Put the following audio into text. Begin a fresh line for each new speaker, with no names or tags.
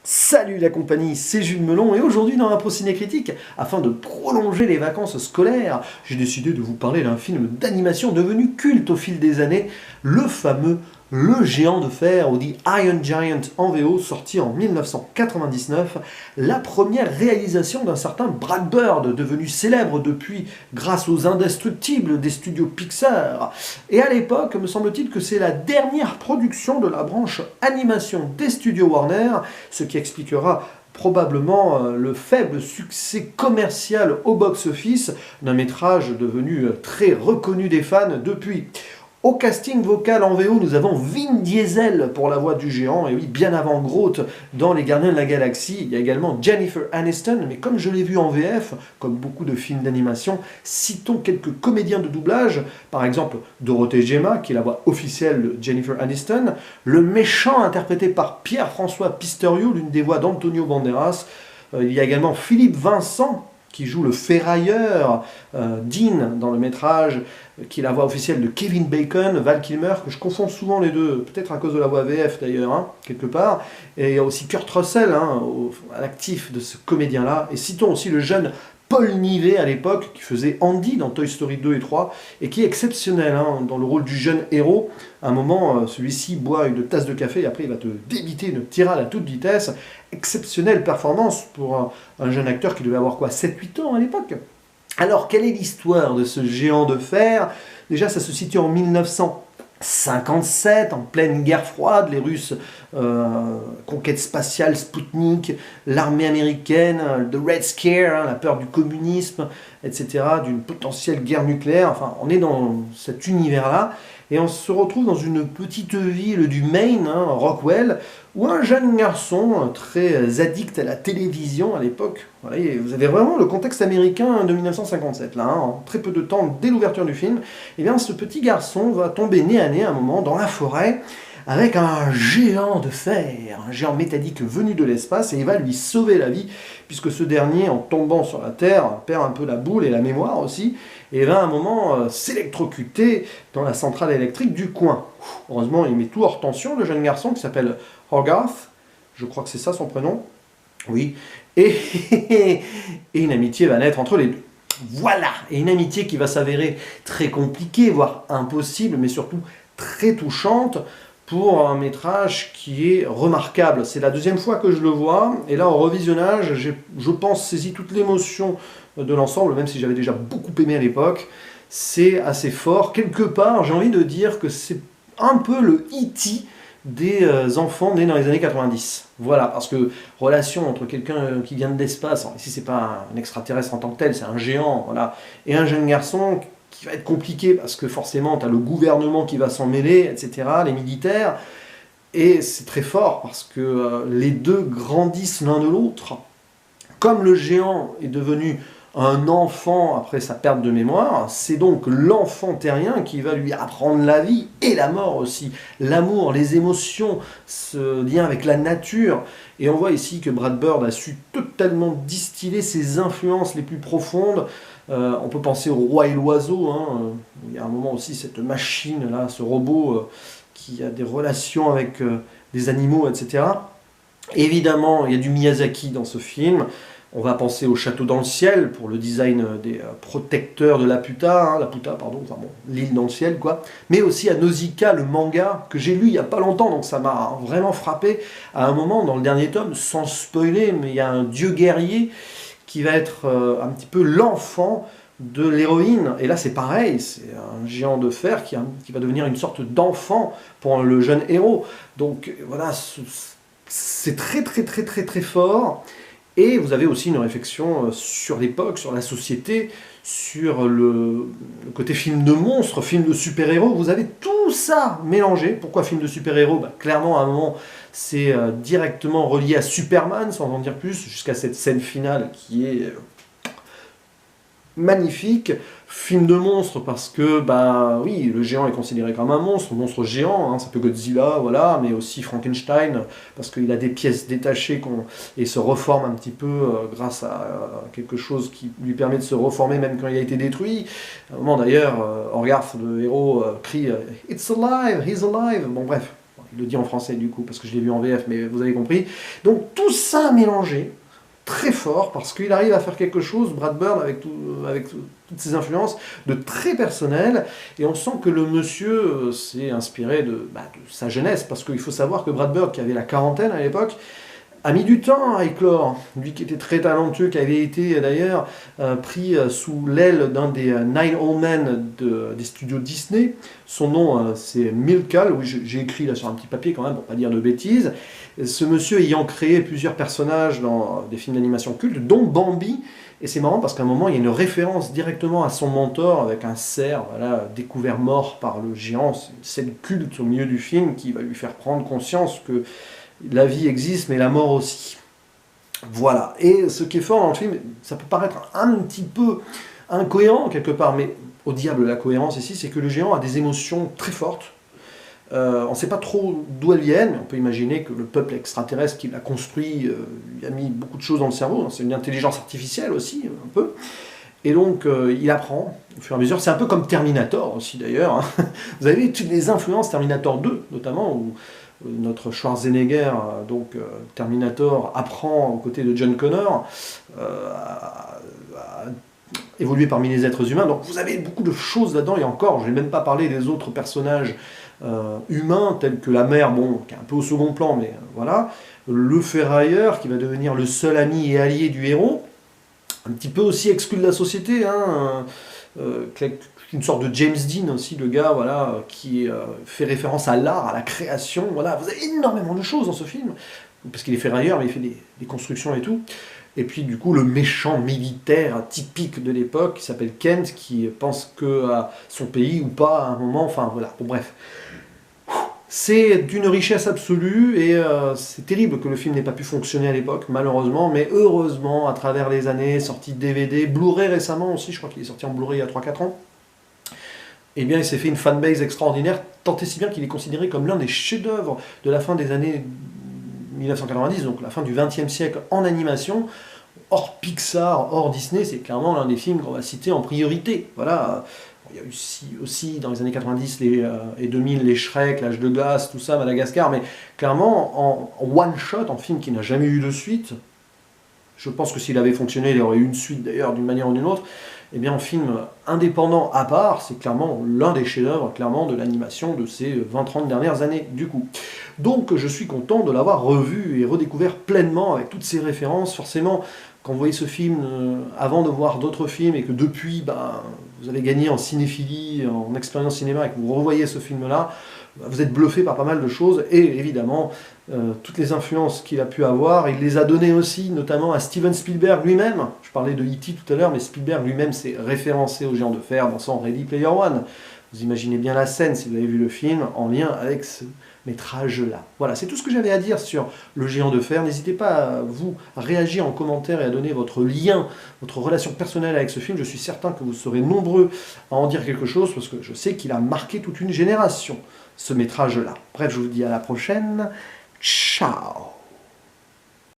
Salut la compagnie, c'est Jules Melon et aujourd'hui dans Impro Ciné Critique, afin de prolonger les vacances scolaires, j'ai décidé de vous parler d'un film d'animation devenu culte au fil des années, le fameux Le Géant de Fer ou The Iron Giant en VO, sorti en 1999, la première réalisation d'un certain Brad Bird, devenu célèbre depuis grâce aux Indestructibles des studios Pixar. Et à l'époque, me semble-t-il que c'est la dernière production de la branche animation des studios Warner, ce qui expliquera probablement le faible succès commercial au box-office d'un métrage devenu très reconnu des fans depuis. Au casting vocal en VO, nous avons Vin Diesel pour la voix du géant, et oui, bien avant Groot dans Les Gardiens de la Galaxie. Il y a également Jennifer Aniston, mais comme je l'ai vu en VF, comme beaucoup de films d'animation, citons quelques comédiens de doublage, par exemple Dorothée Gemma, qui est la voix officielle de Jennifer Aniston, le méchant interprété par Pierre-François Pistorio, l'une des voix d'Antonio Banderas. Il y a également Philippe Vincent, qui joue le ferrailleur Dean dans le métrage, qui est la voix officielle de Kevin Bacon, Val Kilmer, que je confonds souvent les deux, peut-être à cause de la voix VF d'ailleurs, hein, quelque part. Et il y a aussi Kurt Russell, à l'actif de ce comédien-là. Et citons aussi le jeune Paul Nivet à l'époque, qui faisait Andy dans Toy Story 2 et 3, et qui est exceptionnel dans le rôle du jeune héros. À un moment, celui-ci boit une tasse de café et après il va te débiter une tirade à toute vitesse. Exceptionnelle performance pour un jeune acteur qui devait avoir quoi, 7-8 ans à l'époque. Alors, quelle est l'histoire de ce géant de fer? Déjà, ça se situe en 1957, en pleine guerre froide, les Russes, conquête spatiale, Spoutnik, l'armée américaine, the Red Scare, la peur du communisme, etc., d'une potentielle guerre nucléaire. Enfin, on est dans cet univers-là, et on se retrouve dans une petite ville du Maine, Rockwell, où un jeune garçon très addict à la télévision à l'époque, voilà, vous avez vraiment le contexte américain de 1957, là, en très peu de temps dès l'ouverture du film, et bien ce petit garçon va tomber nez à nez à un moment dans la forêt, avec un géant de fer, un géant métallique venu de l'espace, et il va lui sauver la vie, puisque ce dernier, en tombant sur la Terre, perd un peu la boule et la mémoire aussi, et va à un moment s'électrocuter dans la centrale électrique du coin. Heureusement, il met tout hors tension, le jeune garçon qui s'appelle Hogarth, je crois que c'est ça son prénom, oui, et une amitié va naître entre les deux. Voilà, et une amitié qui va s'avérer très compliquée, voire impossible, mais surtout très touchante, pour un métrage qui est remarquable. C'est la deuxième fois que je le vois, et là, en revisionnage, je pense, saisi toute l'émotion de l'ensemble, même si j'avais déjà beaucoup aimé à l'époque. C'est assez fort. Quelque part, j'ai envie de dire que c'est un peu le E.T. des enfants nés dans les années 90. Voilà, parce que relation entre quelqu'un qui vient de l'espace, ici c'est pas un extraterrestre en tant que tel, c'est un géant, voilà, et un jeune garçon qui va être compliqué parce que forcément tu as le gouvernement qui va s'en mêler, etc., les militaires, et c'est très fort parce que les deux grandissent l'un de l'autre. Comme le géant est devenu un enfant après sa perte de mémoire, c'est donc l'enfant terrien qui va lui apprendre la vie et la mort aussi, l'amour, les émotions, ce lien avec la nature. Et on voit ici que Brad Bird a su totalement distiller ses influences les plus profondes. On peut penser au Roi et l'Oiseau, il y a un moment aussi cette machine-là, ce robot qui a des relations avec des animaux, etc. Évidemment, il y a du Miyazaki dans ce film. On va penser au Château dans le ciel pour le design des protecteurs de Laputa, l'île dans le ciel, quoi. Mais aussi à Nausicaa, le manga que j'ai lu il n'y a pas longtemps, donc ça m'a vraiment frappé. À un moment, dans le dernier tome, sans spoiler, mais il y a un dieu guerrier qui va être un petit peu l'enfant de l'héroïne. Et là, c'est pareil, c'est un géant de fer qui va devenir une sorte d'enfant pour le jeune héros. Donc voilà, c'est très très très très très fort. Et vous avez aussi une réflexion sur l'époque, sur la société, sur le côté film de monstre, film de super-héros. Vous avez tout ça mélangé. Pourquoi film de super-héros? Clairement, à un moment, c'est directement relié à Superman, sans en dire plus, jusqu'à cette scène finale qui est magnifique. Film de monstre parce que, oui, le géant est considéré comme un monstre géant, ça peut Godzilla, voilà, mais aussi Frankenstein, parce qu'il a des pièces détachées et se reforme un petit peu grâce à quelque chose qui lui permet de se reformer même quand il a été détruit. À un moment d'ailleurs, Hogarth, le héros, crie « It's alive, he's alive !» Bon bref, il le dit en français du coup, parce que je l'ai vu en VF, mais vous avez compris. Donc tout ça mélangé, très fort, parce qu'il arrive à faire quelque chose, Brad Bird, avec toutes ses influences, de très personnel, et on sent que le monsieur s'est inspiré de sa jeunesse, parce qu'il faut savoir que Brad Bird, qui avait la quarantaine à l'époque, a mis du temps à éclore. Lui qui était très talentueux, qui avait été d'ailleurs pris sous l'aile d'un des Nine Old Men des studios Disney. Son nom c'est Milcal, oui j'ai écrit là sur un petit papier quand même pour pas dire de bêtises. Ce monsieur ayant créé plusieurs personnages dans des films d'animation cultes, dont Bambi. Et c'est marrant parce qu'à un moment il y a une référence directement à son mentor avec un cerf voilà, découvert mort par le géant. C'est une scène culte au milieu du film qui va lui faire prendre conscience que la vie existe, mais la mort aussi. Voilà. Et ce qui est fort dans le film, ça peut paraître un petit peu incohérent quelque part, mais au diable la cohérence ici, c'est que le géant a des émotions très fortes. On ne sait pas trop d'où elles viennent. On peut imaginer que le peuple extraterrestre qui l'a construit lui a mis beaucoup de choses dans le cerveau. C'est une intelligence artificielle aussi, un peu. Et donc, il apprend au fur et à mesure. C'est un peu comme Terminator aussi, d'ailleurs. Vous avez toutes les influences, Terminator 2 notamment, où notre Schwarzenegger, donc Terminator, apprend aux côtés de John Connor à évoluer parmi les êtres humains. Donc vous avez beaucoup de choses là-dedans, et encore, je n'ai même pas parlé des autres personnages humains, tels que la mère, bon, qui est un peu au second plan, mais voilà, le ferrailleur, qui va devenir le seul ami et allié du héros, un petit peu aussi exclu de la société, hein, une sorte de James Dean aussi, le gars voilà, qui fait référence à l'art, à la création. Voilà. Vous avez énormément de choses dans ce film, parce qu'il est ferrailleur, mais il fait des constructions et tout. Et puis du coup, le méchant militaire typique de l'époque, qui s'appelle Kent, qui pense que à son pays ou pas à un moment, enfin voilà, bon bref. C'est d'une richesse absolue, et c'est terrible que le film n'ait pas pu fonctionner à l'époque, malheureusement, mais heureusement, à travers les années, sorti DVD, Blu-ray récemment aussi, je crois qu'il est sorti en Blu-ray il y a 3-4 ans, eh bien, il s'est fait une fanbase extraordinaire, tant et si bien qu'il est considéré comme l'un des chefs-d'œuvre de la fin des années 1990, donc la fin du XXe siècle en animation. Hors Pixar, hors Disney, c'est clairement l'un des films qu'on va citer en priorité. Voilà. Il y a eu aussi dans les années 90 et 2000 les Shrek, l'âge de glace, tout ça, Madagascar, mais clairement en one-shot, en film qui n'a jamais eu de suite. Je pense que s'il avait fonctionné, il y aurait eu une suite d'ailleurs d'une manière ou d'une autre. Eh bien, en film indépendant à part, c'est clairement l'un des chefs-d'œuvre clairement de l'animation de ces 20-30 dernières années, du coup. Donc, je suis content de l'avoir revu et redécouvert pleinement avec toutes ces références. Forcément, quand vous voyez ce film avant de voir d'autres films et que depuis, vous avez gagné en cinéphilie, en expérience cinéma et que vous revoyez ce film-là, vous êtes bluffé par pas mal de choses, et évidemment, toutes les influences qu'il a pu avoir, il les a données aussi, notamment à Steven Spielberg lui-même. Je parlais de E.T. tout à l'heure, mais Spielberg lui-même s'est référencé au Géant de Fer dans son Ready Player One. Vous imaginez bien la scène, si vous avez vu le film, en lien avec ce métrage-là. Voilà, c'est tout ce que j'avais à dire sur le Géant de Fer. N'hésitez pas à vous réagir en commentaire et à donner votre lien, votre relation personnelle avec ce film. Je suis certain que vous serez nombreux à en dire quelque chose, parce que je sais qu'il a marqué toute une génération, ce métrage-là. Bref, je vous dis à la prochaine. Ciao!